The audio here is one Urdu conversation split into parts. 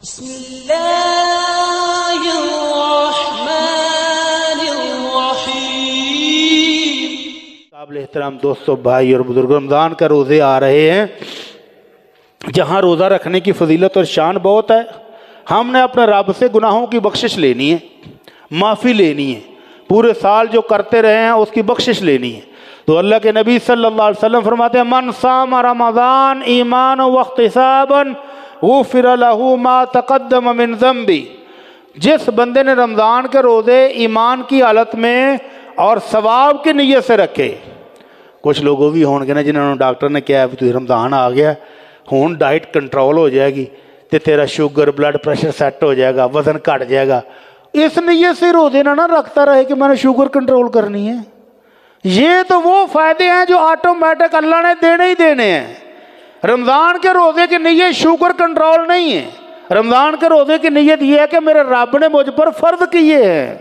بسم اللہ الرحمن الرحیم۔ قابل احترام دوستو، بھائی اور بزرگ، رمضان کا روزے آ رہے ہیں جہاں روزہ رکھنے کی فضیلت اور شان بہت ہے۔ ہم نے اپنے رب سے گناہوں کی بخشش لینی ہے، معافی لینی ہے، پورے سال جو کرتے رہے ہیں اس کی بخشش لینی ہے۔ تو اللہ کے نبی صلی اللہ علیہ وسلم فرماتے ہیں من صام رمضان ایمانا واحتسابا غفر له ما تقدم من ذنبی۔ جس بندے نے رمضان کے روزے ایمان کی حالت میں اور ثواب کی نیت سے رکھے، کچھ لوگوں بھی ہون گے نا جنہوں نے ڈاکٹر نے کہا ہے تو رمضان آ گیا ہون ڈائٹ کنٹرول ہو جائے گی تے تیرا شوگر بلڈ پریشر سیٹ ہو جائے گا، وزن کٹ جائے گا، اس نیت سے روزے نہ رکھتا رہے کہ میں نے شوگر کنٹرول کرنی ہے۔ یہ تو وہ فائدے ہیں جو آٹومیٹک اللہ نے دینے ہی دینے ہیں۔ رمضان کے روزے کی نیت شوگر کنٹرول نہیں ہے، رمضان کے روزے کی نیت یہ ہے کہ میرے رب نے مجھ پر فرض کیے ہیں،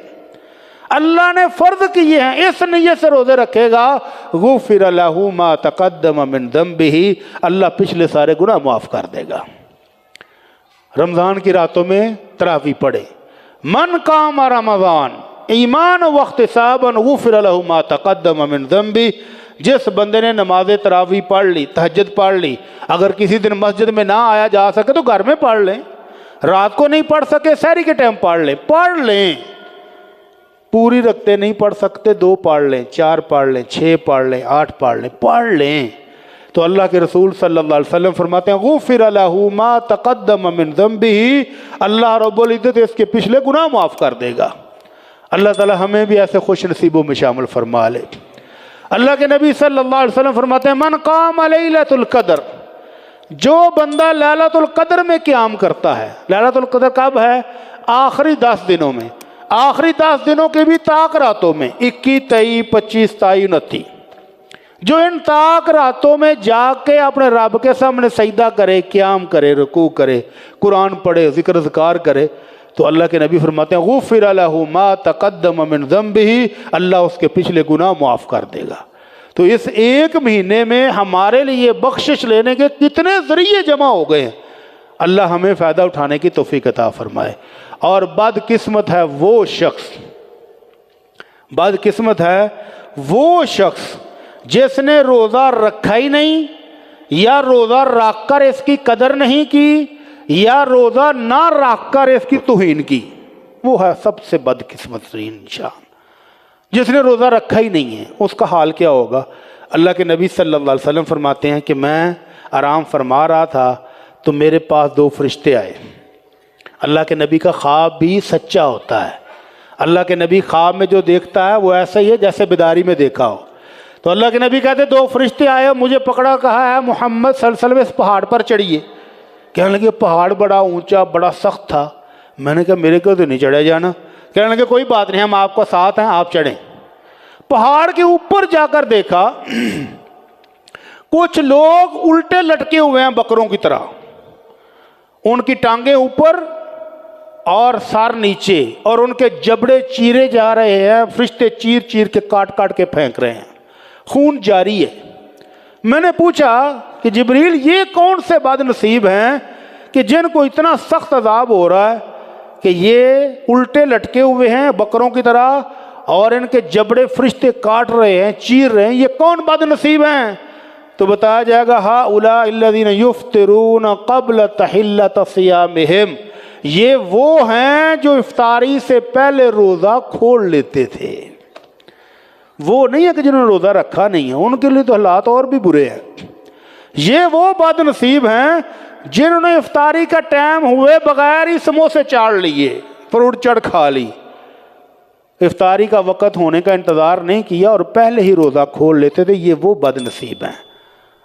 اللہ نے فرض کیے ہیں، اس نیت سے روزے رکھے گا غفر له ما تقدم من ذنبه، اللہ پچھلے سارے گناہ معاف کر دے گا۔ رمضان کی راتوں میں تراویح پڑھے، من قام رمضان ایمان واحتسابا غفر له ما تقدم من ذنبه۔ جس بندے نے نماز تراویح پڑھ لی، تہجد پڑھ لی، اگر کسی دن مسجد میں نہ آیا جا سکے تو گھر میں پڑھ لیں، رات کو نہیں پڑھ سکے سحری کے ٹائم پڑھ لیں، پوری رکھتے نہیں پڑھ سکتے 2 پڑھ لیں، 4 پڑھ لیں، 6 پڑھ لیں، 8 پڑھ لیں۔ تو اللہ کے رسول صلی اللہ علیہ وسلم فرماتے ہیں غفر له ما تقدم من ذنبه، اللہ رب العزت اس کے پچھلے گناہ معاف کر دے گا۔ اللہ تعالی ہمیں بھی ایسے خوش نصیبوں میں شامل فرما لے۔ اللہ کے نبی صلی اللہ علیہ وسلم فرماتے ہیں من قام لیلۃ القدر، جو بندہ لیلۃ القدر میں قیام کرتا ہے۔ لیلۃ القدر کب ہے؟ آخری 10 دنوں میں، آخری 10 دنوں کے بھی طاق راتوں میں، 21 23 25 27 29، جو ان طاق راتوں میں جا کے اپنے رب کے سامنے سجدہ کرے، قیام کرے، رکوع کرے، قرآن پڑھے، ذکر اذکار کرے، تو اللہ کے نبی فرماتے ہیں غفر له ما تقدم من ذنبه، اللہ اس کے پچھلے گناہ معاف کر دے گا۔ تو اس ایک مہینے میں ہمارے لیے بخشش لینے کے کتنے ذریعے جمع ہو گئے ہیں، اللہ ہمیں فائدہ اٹھانے کی توفیق عطا فرمائے۔ اور بدقسمت ہے وہ شخص جس نے روزہ رکھا ہی نہیں، یا روزہ رکھ کر اس کی قدر نہیں کی، یا روزہ نہ رکھ کر اس کی توہین کی، وہ ہے سب سے بدقسمت ترین انسان۔ جس نے روزہ رکھا ہی نہیں ہے اس کا حال کیا ہوگا؟ اللہ کے نبی صلی اللہ علیہ وسلم فرماتے ہیں کہ میں آرام فرما رہا تھا تو میرے پاس 2 فرشتے آئے۔ اللہ کے نبی کا خواب بھی سچا ہوتا ہے، اللہ کے نبی خواب میں جو دیکھتا ہے وہ ایسا ہی ہے جیسے بیداری میں دیکھا ہو۔ تو اللہ کے نبی کہتے 2 فرشتے آئے، مجھے پکڑا، کہا ہے محمد صلی اللہ علیہ وسلم اس پہاڑ پر چڑھیے۔ کہنے لگے پہاڑ بڑا اونچا بڑا سخت تھا، میں نے کہا میرے کو تو نہیں چڑھا جانا۔ کہنے لگے کوئی بات نہیں، ہم آپ کو ساتھ ہیں، آپ چڑھیں۔ پہاڑ کے اوپر جا کر دیکھا کچھ لوگ الٹے لٹکے ہوئے ہیں بکروں کی طرح، ان کی ٹانگیں اوپر اور سر نیچے، اور ان کے جبڑے چیرے جا رہے ہیں، فرشتے چیر چیر کے کاٹ کاٹ کے پھینک رہے ہیں، خون جاری ہے۔ میں نے پوچھا کہ جبریل یہ کون سے بد نصیب ہیں کہ جن کو اتنا سخت عذاب ہو رہا ہے کہ یہ الٹے لٹکے ہوئے ہیں بکروں کی طرح اور ان کے جبڑے فرشتے کاٹ رہے ہیں، چیر رہے ہیں، یہ کون بد نصیب ہیں؟ تو بتایا جائے گا ہؤلاء الذین یفطرون قبل تحلۃ صیامہم، یہ وہ ہیں جو افطاری سے پہلے روزہ کھول لیتے تھے۔ وہ نہیں ہے کہ جنہوں نے روزہ رکھا نہیں ہے، ان کے لیے تو حالات اور بھی برے ہیں۔ یہ وہ بد نصیب ہیں جنہوں نے افطاری کا ٹائم ہوئے بغیر ہی سموسے چاڑ لیے، فروٹ چڑھ کھا لی، افطاری کا وقت ہونے کا انتظار نہیں کیا اور پہلے ہی روزہ کھول لیتے تھے، یہ وہ بد نصیب ہیں۔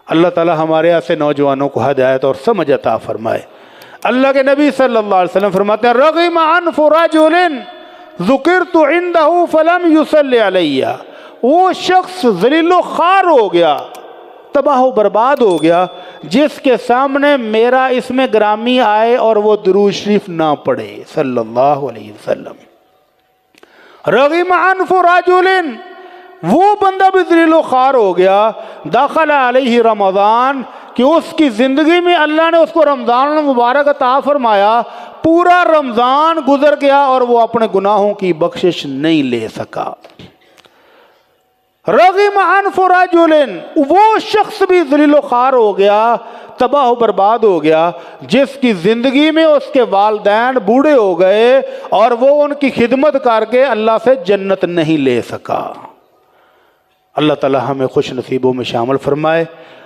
اللہ تعالی ہمارے ایسے نوجوانوں کو ہدایت اور سمجھ عطا فرمائے۔ اللہ کے نبی صلی اللہ علیہ وسلم فرماتے ہیں رغم عنف رجل ذکرت عنده فلم يصلی علی، وہ شخص ذلیل و خوار ہو گیا، تباہ و برباد ہو گیا جس کے سامنے میرا اسم گرامی آئے اور وہ درود شریف نہ پڑھے صلی اللہ علیہ وسلم۔ رغم عنف رجل، وہ بندہ بھی ذلیل و خوار ہو گیا، داخل علیہ رمضان، کہ اس کی زندگی میں اللہ نے اس کو رمضان المبارک عطا فرمایا، پورا رمضان گزر گیا اور وہ اپنے گناہوں کی بخشش نہیں لے سکا۔ رغم انف رجل، وہ شخص بھی ذلیل و خوار ہو گیا، تباہ و برباد ہو گیا، جس کی زندگی میں اس کے والدین بوڑھے ہو گئے اور وہ ان کی خدمت کر کے اللہ سے جنت نہیں لے سکا۔ اللہ تعالی ہمیں خوش نصیبوں میں شامل فرمائے،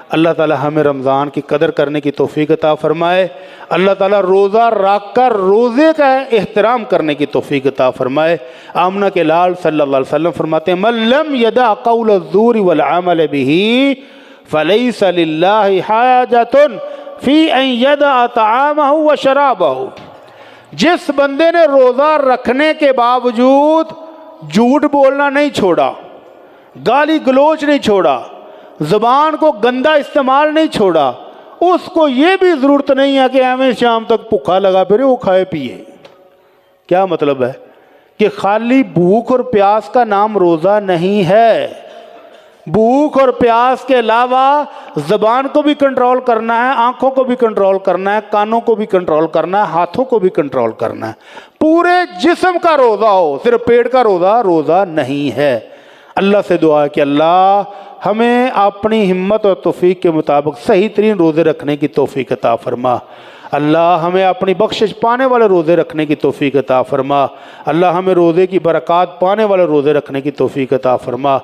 اللہ تعالی ہمیں رمضان کی قدر کرنے کی توفیق عطا فرمائے، اللہ تعالی روزہ رکھ کر روزے کا احترام کرنے کی توفیق عطا فرمائے۔ آمنہ کے لال صلی اللہ علیہ وسلم فرماتے ہیں من لم یدع قول الزور والعمل به فلیس للہ حاجۃ فی ان یدع طعامہ وشرابہ، جس بندے نے روزہ رکھنے کے باوجود جھوٹ بولنا نہیں چھوڑا، گالی گلوچ نہیں چھوڑا، زبان کو گندا استعمال نہیں چھوڑا، اس کو یہ بھی ضرورت نہیں ہے کہ ہمیں شام تک بھوکا لگا پھرے وہ کھائے پیے۔ کیا مطلب ہے؟ کہ خالی بھوک اور پیاس کا نام روزہ نہیں ہے، بھوک اور پیاس کے علاوہ زبان کو بھی کنٹرول کرنا ہے، آنکھوں کو بھی کنٹرول کرنا ہے، کانوں کو بھی کنٹرول کرنا ہے، ہاتھوں کو بھی کنٹرول کرنا ہے، پورے جسم کا روزہ ہو، صرف پیٹ کا روزہ نہیں ہے۔ اللہ سے دعا ہے کہ اللہ ہمیں اپنی ہمت اور توفیق کے مطابق صحیح ترین روزے رکھنے کی توفیق عطا فرما، اللہ ہمیں اپنی بخشش پانے والے روزے رکھنے کی توفیق عطا فرما، اللہ ہمیں روزے کی برکات پانے والے روزے رکھنے کی توفیق عطا فرما۔